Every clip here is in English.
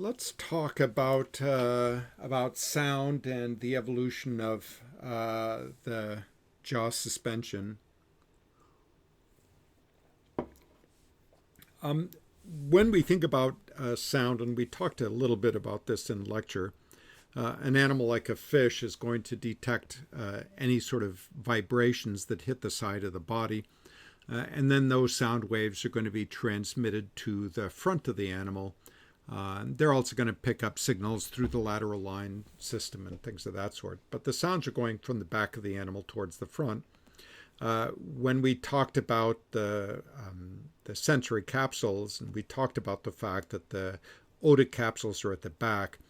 Let's talk about sound and the evolution of the jaw suspension. When we think about sound, and we talked a little bit about this in lecture, an animal like a fish is going to detect any sort of vibrations that hit the side of the body, and then those sound waves are going to be transmitted to the front of the animal. They're also going to pick up signals through the lateral line system and things of that sort. But the sounds are going from the back of the animal towards the front. When we talked about the sensory capsules, and we talked about the fact that the otic capsules are at the back,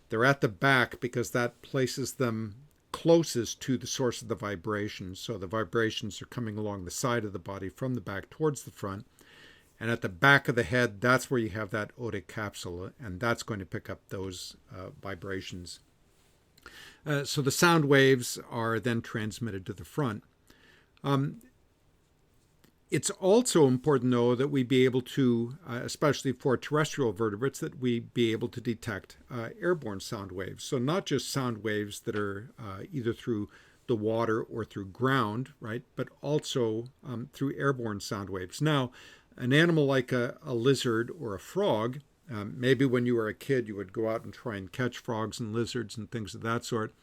they're at the back because that places them closest to the source of the vibrations. So the vibrations are coming along the side of the body from the back towards the front. And at the back of the head, that's where you have that otic capsule, and that's going to pick up those vibrations. So the sound waves are then transmitted to the front. It's also important, though, that we be able to, especially for terrestrial vertebrates, that we be able to detect airborne sound waves. So not just sound waves that are either through the water or through ground, right, but also through airborne sound waves. Now, an animal like a lizard or a frog, maybe when you were a kid you would go out and try and catch frogs and lizards and things of that sort,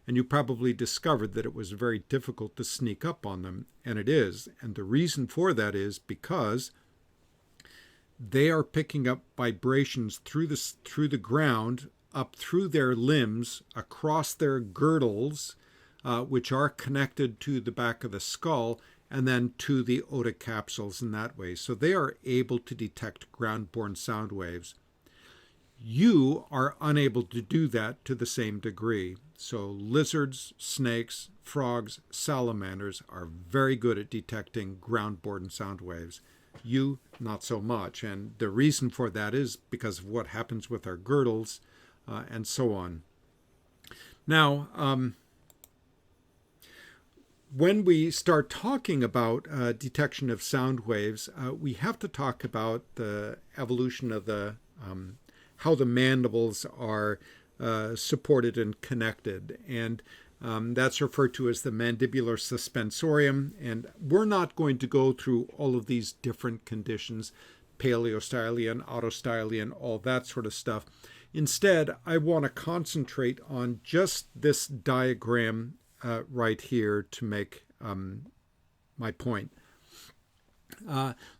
and you probably discovered that it was very difficult to sneak up on them, and it is. And the reason for that is because they are picking up vibrations through the ground, up through their limbs, across their girdles, which are connected to the back of the skull, and then to the otic capsules in that way. So they are able to detect ground-borne sound waves. You are unable to do that to the same degree. So lizards, snakes, frogs, salamanders are very good at detecting ground-borne sound waves. You, not so much. And the reason for that is because of what happens with our girdles and so on. Now, when we start talking about detection of sound waves, we have to talk about the evolution of the how the mandibles are supported and connected, and that's referred to as the Mandibular Suspensorium. And we're not going to go through all of these different conditions, paleostylian, autostylian, all that sort of stuff. Instead, I want to concentrate on just this diagram right here to make my point.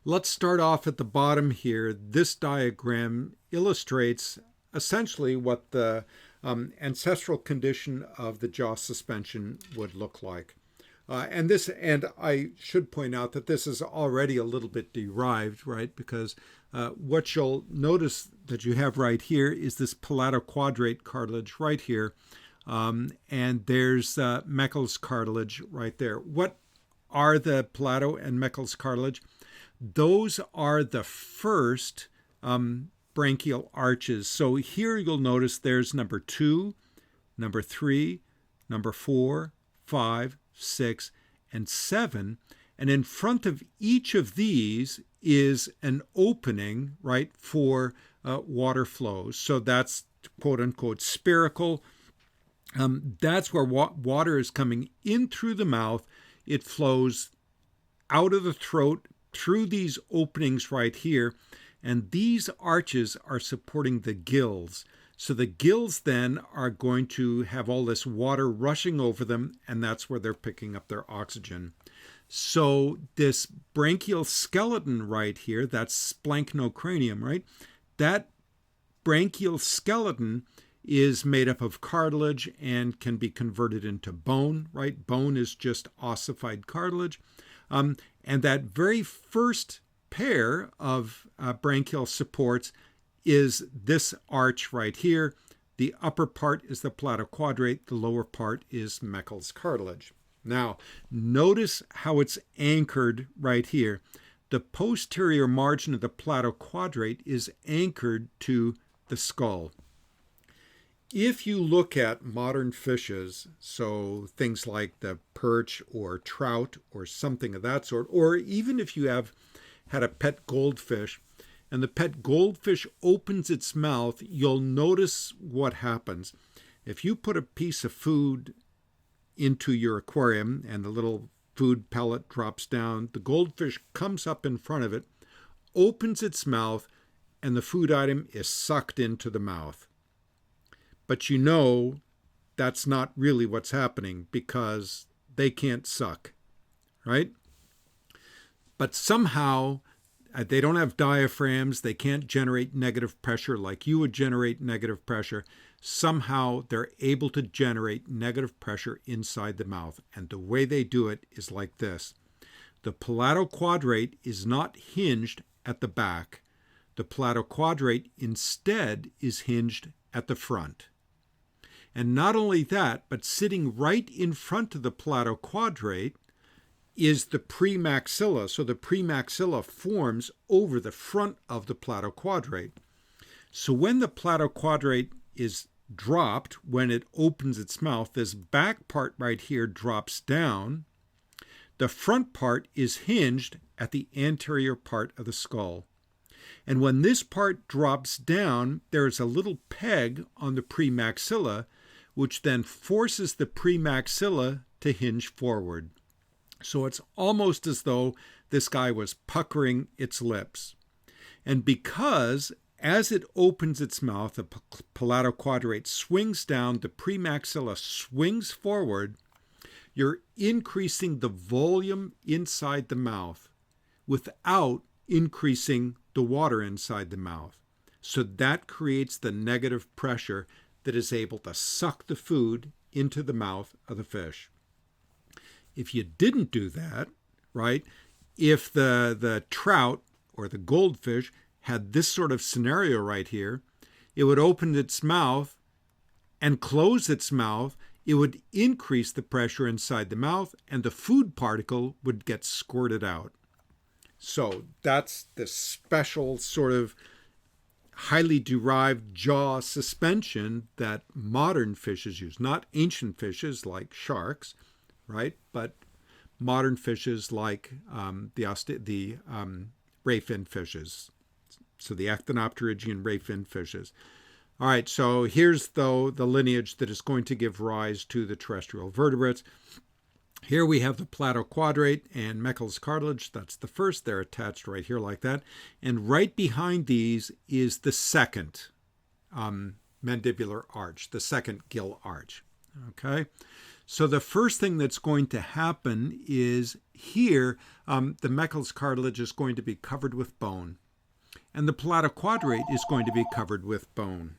Let's start off at the bottom here. This diagram illustrates essentially what the ancestral condition of the jaw suspension would look like. And I should point out that this is already a little bit derived, right? Because what you'll notice that you have right here is this palatoquadrate cartilage right here. And there's Meckel's cartilage right there. What are the palato and Meckel's cartilage? Those are the first branchial arches. So here you'll notice there's number 2, number 3, number 4, 5, 6, and 7. And in front of each of these is an opening, right, for water flows. So that's quote unquote spherical. That's where water is coming in through the mouth. It flows out of the throat through these openings right here, and these arches are supporting the gills. So the gills then are going to have all this water rushing over them, and that's where they're picking up their oxygen. So this branchial skeleton right here, that's splanchno-cranium, right? That branchial skeleton is made up of cartilage and can be converted into bone, right? Bone is just ossified cartilage. And that very first pair of branchial supports is this arch right here. The upper part is the palatoquadrate, the lower part is Meckel's cartilage. Now, notice how it's anchored right here. The posterior margin of the palatoquadrate is anchored to the skull. If you look at modern fishes, so things like the perch or trout or something of that sort, or even if you have had a pet goldfish, and the pet goldfish opens its mouth, you'll notice what happens. If you put a piece of food into your aquarium and the little food pellet drops down, the goldfish comes up in front of it, opens its mouth, and the food item is sucked into the mouth. But you know that's not really what's happening because they can't suck, right? But somehow they don't have diaphragms. They can't generate negative pressure like you would generate negative pressure. Somehow they're able to generate negative pressure inside the mouth. And the way they do it is like this. The palatoquadrate is not hinged at the back. The palatoquadrate instead is hinged at the front. And not only that, but sitting right in front of the palatoquadrate is the premaxilla. So the premaxilla forms over the front of the palatoquadrate. So when the palatoquadrate is dropped, when it opens its mouth, this back part right here drops down. The front part is hinged at the anterior part of the skull. And when this part drops down, there's a little peg on the premaxilla, which then forces the premaxilla to hinge forward. So it's almost as though this guy was puckering its lips. And because as it opens its mouth, the palatoquadrate swings down, the premaxilla swings forward, you're increasing the volume inside the mouth without increasing the water inside the mouth. So that creates the negative pressure that is able to suck the food into the mouth of the fish. If you didn't do that, right, if the trout or the goldfish had this sort of scenario right here, it would open its mouth and close its mouth. It would increase the pressure inside the mouth and the food particle would get squirted out. So that's the special sort of highly derived jaw suspension that modern fishes use, not ancient fishes like sharks, right? But modern fishes like the ray-fin fishes, so the actinopterygian ray-fin fishes. All right, so here's, though, the lineage that is going to give rise to the terrestrial vertebrates. Here we have the palatoquadrate and Meckel's cartilage. That's the first. They're attached right here like that. And right behind these is the second mandibular arch, the second gill arch. Okay? So the first thing that's going to happen is here, the Meckel's cartilage is going to be covered with bone. And the palatoquadrate is going to be covered with bone.